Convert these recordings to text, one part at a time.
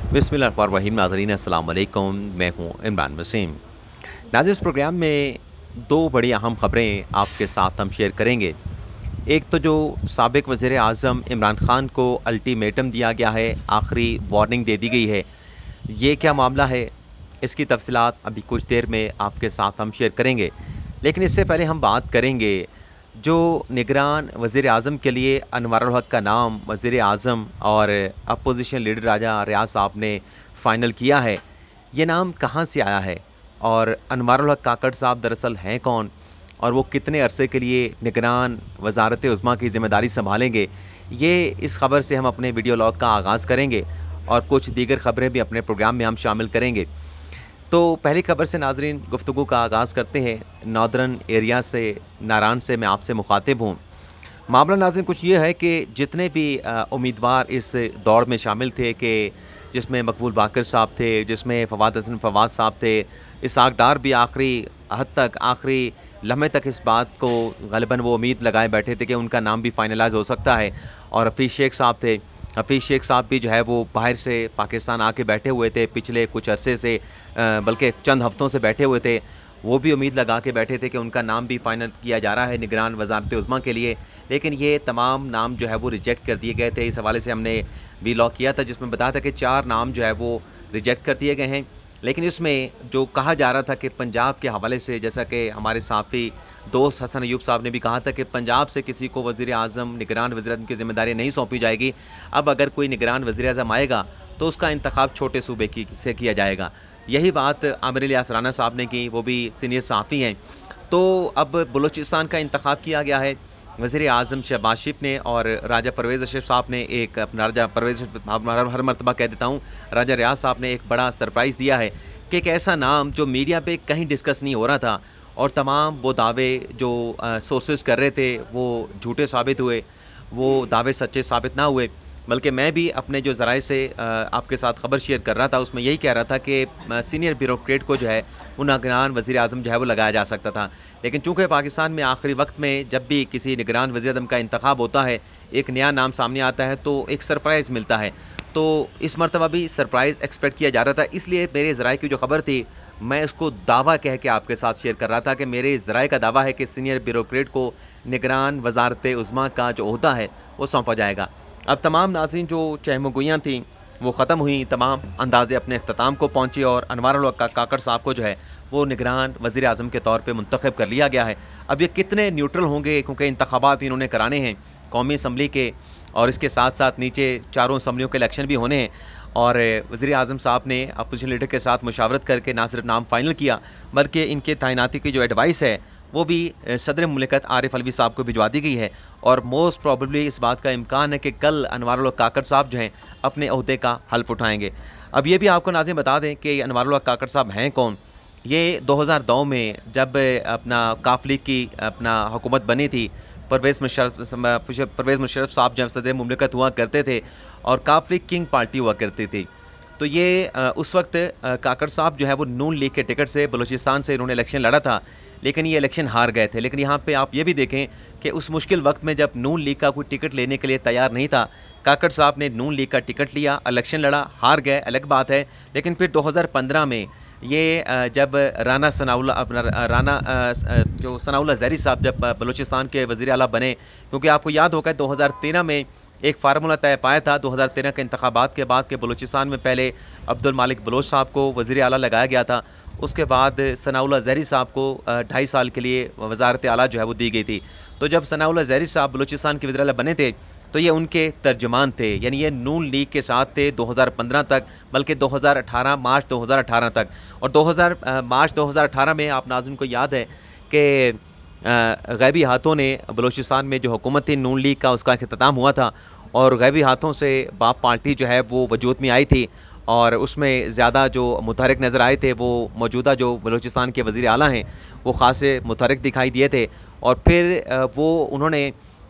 बिस्मिल्लाहिर्रहमानिर्रहीम। नाज़रीन अस्सलाम वालेकुम, मैं हूँ इमरान वसीम। नाज़रीन, इस प्रोग्राम में दो बड़ी अहम ख़बरें आपके साथ हम शेयर करेंगे। एक तो जो साबिक़ वज़ीर आज़म इमरान ख़ान को अल्टीमेटम दिया गया है, आखिरी वार्निंग दे दी गई है। ये क्या मामला है, इसकी तफ़सीलात अभी कुछ देर में आपके साथ हम शेयर करेंगे। लेकिन इससे पहले हम बात करेंगे जो निगरान वज़ीर आज़म के लिए अनवारुल हक का नाम वज़ीर आज़म और अपोजिशन लीडर राजा रियाज साहब ने फ़ाइनल किया है। ये नाम कहाँ से आया है और अनवारुल हक काकड़ साहब दरअसल हैं कौन और वो कितने अरसे के लिए निगरान वज़ारत उज़्मा की ज़िम्मेदारी संभालेंगे, ये इस ख़बर से हम अपने वीडियो लॉग का आगाज़ करेंगे और कुछ दीगर ख़बरें भी अपने प्रोग्राम में हम शामिल करेंगे। तो पहली खबर से नाज़रीन गुफ्तगू का आगाज़ करते हैं। नॉर्दर्न एरिया से नारान से मैं आपसे मुखातिब हूँ। मामला नाज़रीन कुछ ये है कि जितने भी उम्मीदवार इस दौड़ में शामिल थे कि जिसमें मकबूल बाकर साहब थे, जिसमें फ़वाद हसन फ़वाद साहब थे, इसहाक़ डार भी आखिरी हद तक, आखिरी लम्हे तक इस बात को ग़ालिबन वो उम्मीद लगाए बैठे थे कि उनका नाम भी फ़ाइनलाइज़ हो सकता है। और हफ़ीज़ शेख साहब थे। हफ़ीज़ शेख साहब भी जो है वो बाहर से पाकिस्तान आके बैठे हुए थे पिछले कुछ अरसे से, बल्कि चंद हफ़्तों से बैठे हुए थे। वो भी उम्मीद लगा के बैठे थे कि उनका नाम भी फ़ाइनल किया जा रहा है निगरान वज़ारत उज़्मा के लिए। लेकिन ये तमाम नाम जो है वो रिजेक्ट कर दिए गए थे। इस हवाले से हमने वीलॉग किया था जिसमें बताया था कि 4 नाम जो है वो रिजेक्ट कर दिए गए हैं। लेकिन इसमें जो कहा जा रहा था कि पंजाब के हवाले से, जैसा कि हमारे साफ़ी दोस्त हसन अयूब साहब ने भी कहा था कि पंजाब से किसी को वज़ीर आज़म, निगरान वज़ीर आज़म की ज़िम्मेदारी नहीं सौंपी जाएगी। अब अगर कोई निगरान वज़ीर आज़म आएगा तो उसका इंतखाब छोटे सूबे से किया जाएगा। यही बात आमिर इलियास राना साहब ने की, वो भी सीनियर सहाफ़ी हैं। तो अब बलूचिस्तान का इंतखाब किया गया है। वज़ीर आज़म शहबाज शरीफ ने और राजा परवेज़ अशरफ साहब ने एक अपना, राजा परवेज़ हर मरतबा कह देता हूँ, राजा रियाज साहब ने एक बड़ा सरप्राइज़ दिया है कि एक ऐसा नाम जो मीडिया पे कहीं डिस्कस नहीं हो रहा था और तमाम वो दावे जो सोर्सेज़ कर रहे थे वो झूठे साबित हुए, वो दावे सच्चे साबित ना हुए। बल्कि मैं भी अपने जो ज़राए से आपके साथ ख़बर शेयर कर रहा था उसमें यही कह रहा था कि सीनियर ब्यूरोक्रेट को जो है वो निगरान वज़ीर आज़म जो है वो लगाया जा सकता था। लेकिन चूँकि पाकिस्तान में आखिरी वक्त में जब भी किसी निगरान वज़ीर आज़म का इंतखाब होता है, एक नया नाम सामने आता है तो एक सरप्राइज़ मिलता है। तो इस मरतबा भी सरप्राइज़ एक्सपेक्ट किया जा रहा था। इसलिए मेरे ज़राए की जो ख़बर थी मैं इसको दावा कह के आपके साथ शेयर कर रहा था कि मेरे ज़राए का दावा है कि सीनियर ब्यूरोक्रेट को निगरान वज़ारत उज़्मा का जो ओहदा है वो सौंपा जाएगा। अब तमाम नाज़रीन जो चहमगोइयाँ थीं वो ख़त्म हुई, तमाम अंदाज़े अपने अख्ताम को पहुँचे और अनवारुल हक काकड़ साहब को जो है वो निगरान वज़ीर आज़म के तौर पे मुंतखब कर लिया गया है। अब ये कितने न्यूट्रल होंगे, क्योंकि इंतखाबात इन्होंने कराने हैं कौमी असम्बली के और इसके साथ साथ नीचे चारों असम्बलियों के इलेक्शन भी होने हैं। और वज़ीर आज़म साहब ने अपोजिशन लीडर के साथ मुशावरत करके ना सिर्फ नाम फ़ाइनल किया बल्कि इनके तैनाती की जो एडवाइस है वो भी सदर मुमलिकत आरिफ अलवी साहब को भिजवा दी गई है। और मोस्ट प्रॉबेबली इस बात का इम्कान है कि कल अनवारुल हक काकड़ साहब जो हैं अपने ओहदे का हल्फ उठाएंगे। अब ये भी आपको नाज़रीन बता दें कि अनवारुल हक काकड़ साहब हैं कौन। ये 2009 में जब अपना काफ लीग की अपना हुकूमत बनी थी, परवेज़ मुशर्रफ साहब जब सदर मुमलिकत हुआ करते थे और काफ लीग किंग पार्टी हुआ करती थी। तो ये उस वक्त काकड़ साहब जो है वो नून लीग के टिकट से बलूचिस्तान से इन्होंने इलेक्शन लड़ा था, लेकिन ये इलेक्शन हार गए थे। लेकिन यहाँ पे आप ये भी देखें कि उस मुश्किल वक्त में जब नून लीग का कोई टिकट लेने के लिए तैयार नहीं था, काकड़ साहब ने नून लीग का टिकट लिया, इलेक्शन लड़ा, हार गए, अलग बात है। लेकिन फिर 2015 में ये जब राना सनाउल्लाह अपना जो सनाउल्लाह ज़हरी साहब जब बलूचिस्तान के वज़ीर आला बने, क्योंकि आपको याद होगा 2013 में एक फार्मूला तय पाया था 2013 के इंतखाबात के बाद कि बलूचिस्तान में पहले अब्दुल मालिक बलोच साहब को वज़ीर आला लगाया गया था, उसके बाद सनाउल्लाह ज़हरी साहब को 2.5 साल के लिए वज़ारत आला जो है वो दी गई थी। तो जब सनाउल्लाह ज़हरी साहब बलूचिस्तान के वज़ीर आला बने थे तो ये उनके तर्जमान थे, यानी ये नून लीग के साथ थे 2015 तक, बल्कि 2018 मार्च 2018 तक। और मार्च 2018 में आप नाज़रीन को याद है कि गैबी हाथों ने बलूचिस्तान में जो हुकूमत थी नून लीग का उसका इख्तिताम हुआ था और गैबी हाथों से बाप पार्टी जो है वो वजूद में आई थी और उसमें ज़्यादा जो मुतहरिक नज़र आए थे वो मौजूदा जो बलूचिस्तान के वज़ीर आला हैं वो ख़ासे मुतहरिक दिखाई दिए थे। और फिर वो उन्होंने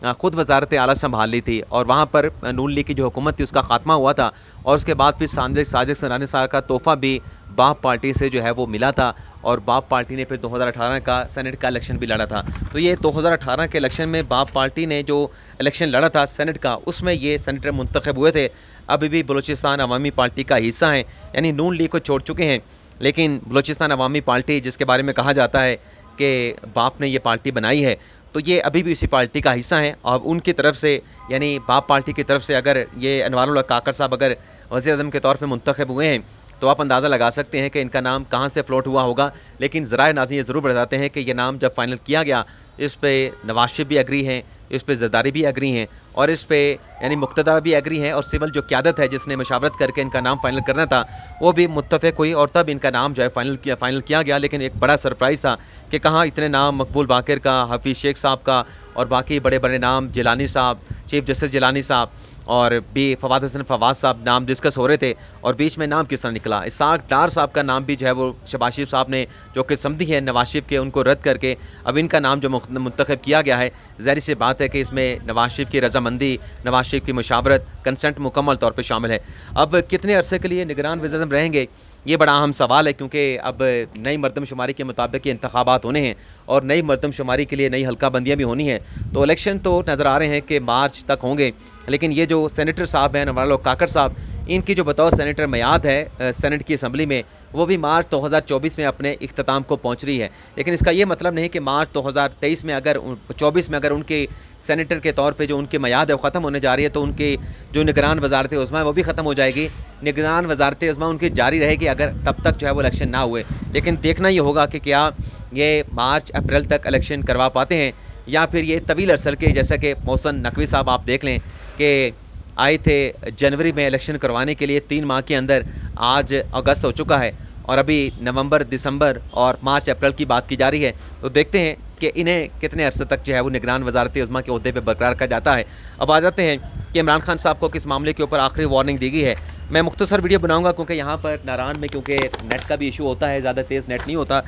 ख़ुद वज़ारत आला संभाल ली थी और वहाँ पर नून लीग की जो हुकूमत थी उसका ख़ात्मा हुआ था और उसके बाद फिर साजिद सरानी साहब का तोहफ़ा भी बाप पार्टी से जो है वो मिला था और बाप पार्टी ने फिर 2018 का सेनेट का इलेक्शन भी लड़ा था। तो ये 2018 के इलेक्शन में बाप पार्टी ने जो इलेक्शन लड़ा था सेनेट का, उसमें ये सेनेटर मुंतखब हुए थे। अभी भी बलूचिस्तान अवामी पार्टी का हिस्सा हैं, यानी नून लीग को छोड़ चुके हैं, लेकिन बलूचिस्तान अवामी पार्टी जिसके बारे में कहा जाता है कि बाप ने ये पार्टी बनाई है, तो ये अभी भी उसी पार्टी का हिस्सा हैं। और उनकी तरफ से यानी बाप पार्टी की तरफ से अगर ये अनवारुल हक काकड़ साहब अगर वज़ीर-ए-आज़म के तौर पे मुंतखब हुए हैं तो आप अंदाज़ा लगा सकते हैं कि इनका नाम कहाँ से फ्लोट हुआ होगा। लेकिन ज़राए नाज़रीन ये ज़रूर बताते हैं कि ये नाम जब फाइनल किया गया, इस पे नवाज शरीफ भी एग्री हैं, इस पे ज़रदारी भी एग्री हैं और इस पे यानी मुक़्तदा भी एग्री हैं और सिविल जो क़यादत है जिसने मशावरत करके इनका नाम फाइनल करना था वो भी मुत्तफ़िक़ हुई और तब इनका नाम जो है फाइनल किया गया। लेकिन एक बड़ा सरप्राइज़ था कि कहाँ इतने नाम मकबूल बाक़िर का, हफ़ीज़ शेख साहब का और बाकी बड़े बड़े नाम, जिलानी साहब, चीफ़ जस्टिस जिलानी साहब और भी फवाद हसन फवाद साहब नाम डिस्कस हो रहे थे और बीच में नाम किस तरह निकला। इसाक डार साहब का नाम भी जो है वो शहबाज शरीफ साहब ने जो कि समधी है नवाज शरीफ के, उनको रद्द करके अब इनका नाम जो मुंतखब किया गया है, ज़ाहिर सी बात है कि इसमें नवाज शरीफ की रजामंदी, नवाज शरीफ की मुशावरत, कंसेंट मुकम्मल तौर पर शामिल है। अब कितने अरसे के लिए निगरान वज़ीर-ए-आज़म रहेंगे, ये बड़ा अहम सवाल है, क्योंकि अब नई मरदमशुमारी के मुताबिक ये इंतखाबात होने हैं और नई मरदमशुमारी के लिए नई हल्का बंदियाँ भी होनी है। तो इलेक्शन तो नज़र आ रहे हैं कि मार्च तक होंगे, लेकिन ये जो सेनेटर साहब हैं अनवारुल हक काकड़ साहब, इनकी जो बतौर सेनेटर मियाद है सेनेट की असम्बली में, वो भी मार्च 2024 में अपने इख्तिताम को पहुंच रही है। लेकिन इसका ये मतलब नहीं कि मार्च 2023 में अगर 24 में अगर उनके सेनेटर के तौर पे जो उनकी मियाद है वो ख़त्म होने जा रही है तो उनकी जो निगरान वज़ारत उज़्मा है वो भी ख़त्म हो जाएगी। निगरान वज़ारत उज़्मा उनकी जारी रहेगी अगर तब तक जो है वो इलेक्शन ना हुए। लेकिन देखना ये होगा कि क्या ये मार्च अप्रैल तक इलेक्शन करवा पाते हैं या फिर ये तवील अरसल के, जैसा कि मोहसिन नकवी साहब आप देख लें कि आए थे जनवरी में इलेक्शन करवाने के लिए 3 माह के अंदर, आज अगस्त हो चुका है और अभी नवंबर, दिसंबर और मार्च अप्रैल की बात की जा रही है। तो देखते हैं कि इन्हें कितने अरसे तक जो है वो निगरान वज़ारत उज़्मा के ओहदे पे बरकरार रखा जाता है। अब आ जाते हैं कि इमरान खान साहब को किस मामले के ऊपर आखिरी वार्निंग दी गई है। मैं मुख्तसर वीडियो बनाऊंगा क्योंकि यहाँ पर नारायण में क्योंकि नेट का भी इशू होता है, ज़्यादा तेज़ नेट नहीं होता।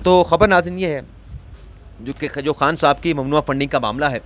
तो ख़बर नाज़रीन ये है जो खान साहब की ममनुआ फंडिंग का मामला है,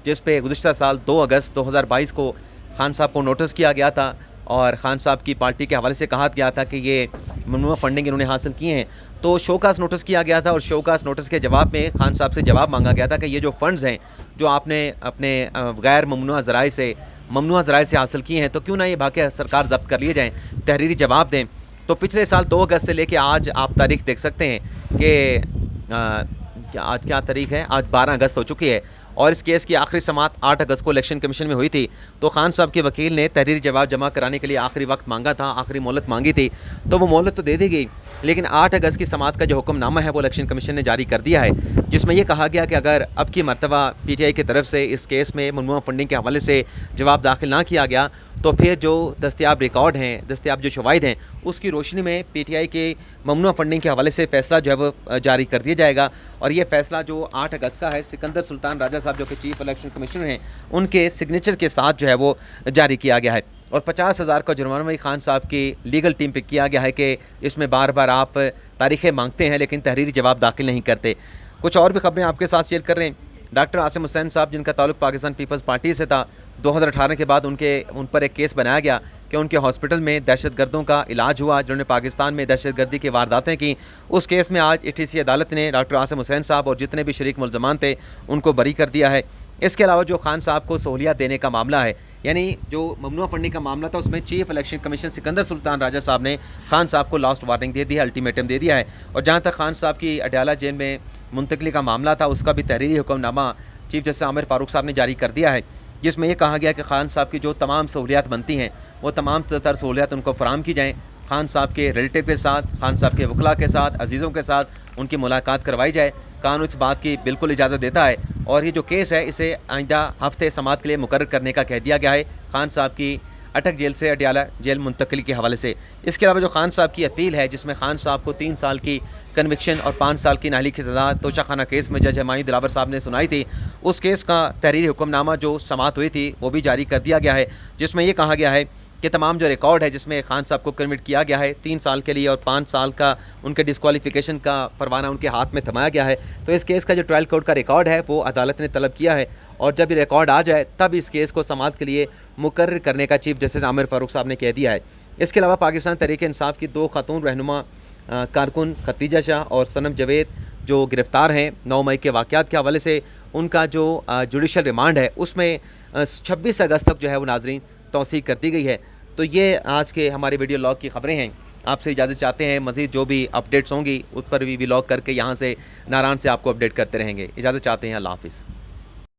जिस पे गुज़िश्ता साल 2 अगस्त 2022 को खान साहब को नोटिस किया गया था और खान साहब की पार्टी के हवाले से कहा गया था कि ये ममनुआ फंडिंग इन्होंने हासिल किए हैं। तो शोकास नोटिस किया गया था और शोकास नोटिस के जवाब में खान साहब से जवाब मांगा गया था कि ये जो फ़ंड्स हैं जो आपने अपने गैर ममनुआ ज़राए से हासिल किए हैं, तो क्यों ना ये बाकी सरकार ज़ब्त कर लिए जाएँ, तहरीरी जवाब दें। तो पिछले साल 2 अगस्त से लेकर आज आप तारीख देख सकते हैं कि आज क्या तारीख है, आज 12 अगस्त हो चुकी है और इस केस की आखिरी समाअत 8 अगस्त को इलेक्शन कमीशन में हुई थी। तो खान साहब के वकील ने तहरीरी जवाब जमा कराने के लिए आखिरी वक्त मांगा था, आखिरी मोहलत मांगी थी, तो वो मोहलत तो दे दी गई, लेकिन 8 अगस्त की समाअत का जो हुक्मनामा है वो इलेक्शन कमीशन ने जारी कर दिया है, जिसमें यह कहा गया कि अगर अब की मरतबा PTI की तरफ से इस केस में ममनुआ फंडिंग के हवाले से जवाब दाखिल ना किया गया तो फिर जो दस्तियाब रिकॉर्ड हैं, दस्तियाब जो शवाहिद हैं, उसकी रोशनी में PTI के ममनुआ फंडिंग के हवाले से फ़ैसला जो है वो जारी कर दिया जाएगा। और ये फ़ैसला जो 8 अगस्त का है, सिकंदर सुल्तान राजा साहब जो कि चीफ इलेक्शन कमिश्नर हैं, उनके सिग्नेचर के साथ जो है वो जारी किया गया है। और 50,000 का जुर्माना भी खान साहब की लीगल टीम पे किया गया है कि इसमें बार बार आप तारीखें मांगते हैं लेकिन तहरीरी जवाब दाखिल नहीं करते। कुछ और भी खबरें आपके साथ शेयर कर रहे हैं। डॉक्टर आसिम हुसैन साहब जिनका ताल्लुक़ पाकिस्तान पीपल्स पार्टी से था, 2018 के बाद उन पर एक केस बनाया गया कि उनके हॉस्पिटल में दहशतगर्दों का इलाज हुआ जिन्होंने पाकिस्तान में दहशतगर्दी की वारदातें की। उस केस में आज ATC अदालत ने डॉक्टर आसिम हुसैन साहब और जितने भी शरीक मुल्ज़मान थे उनको बरी कर दिया है। इसके अलावा जो खान साहब को सहूलियत देने का मामला है, यानी जो ममनुआ फंडिंग का मामला था, उसमें chief election commission Sikandar Sultan Raja साहब ने खान साहब को लास्ट वार्निंग दे दी है, अल्टीमेटम दे दिया है। और जहाँ तक खान साहब की अडयाला जेल में मुंतकली का मामला था, उसका भी तहरीरी हुक्मनामा चीफ जस्टिस आमिर फारूक साहब ने जारी कर दिया है, जिसमें यह कहा गया कि खान साहब की जो तमाम सहूलियात बनती हैं वो तमाम तर सहूलियात उनको फराहम की जाएँ। खान साहब के रिलेटिव के साथ, खान साहब के वकला के साथ, अजीज़ों के साथ उनकी मुलाकात करवाई जाए। कानून इस बात की बिल्कुल इजाज़त देता है और ये जो केस है इसे आइंदा हफ्ते समाअत के लिए मुकर्रर करने का कह दिया गया है खान साहब की अटक जेल से अडयाला जेल मुंतकली के हवाले से। इसके अलावा जो खान साहब की अपील है, जिसमें खान साहब को 3 साल की कन्विक्शन और 5 साल की नाहली की सज़ा तोशाखाना केस में जज हुमायूं दिलावर साहब ने सुनाई थी, उस केस का तहरीरी हुक्मनामा जो समाअत हुई थी वो भी जारी कर दिया गया है, जिसमें यह कहा गया है کہ تمام جو ریکارڈ ہے جس میں خان صاحب کو کنوٹ کیا گیا ہے 3 سال کے لیے اور 5 سال کا ان کے ڈسکوالیفیکیشن کا پروانہ ان کے ہاتھ میں تھمایا گیا ہے، تو اس کیس کا جو ٹرائل کورٹ کا ریکارڈ ہے وہ عدالت نے طلب کیا ہے، اور جب یہ ریکارڈ آ جائے تب اس کیس کو سماعت کے لیے مقرر کرنے کا چیف جسٹس عامر فاروق صاحب نے کہہ دیا ہے۔ اس کے علاوہ پاکستان تحریک انصاف کی 2 خاتون رہنما کارکن ختیجہ شاہ اور صنم جاوید جو گرفتار ہیں 9 مئی کے واقعات کے حوالے سے، ان کا جو جوڈیشل ریمانڈ ہے اس میں 26 اگست تک جو ہے وہ ناظرین توسیع کر دی گئی ہے۔ تو یہ آج کے ہمارے ویڈیو لاگ کی خبریں ہیں۔ آپ سے اجازت چاہتے ہیں، مزید جو بھی اپڈیٹس ہوں گی اس پر بھی ولاگ کر کے یہاں سے ناران سے آپ کو اپڈیٹ کرتے رہیں گے۔ اجازت چاہتے ہیں، اللہ حافظ۔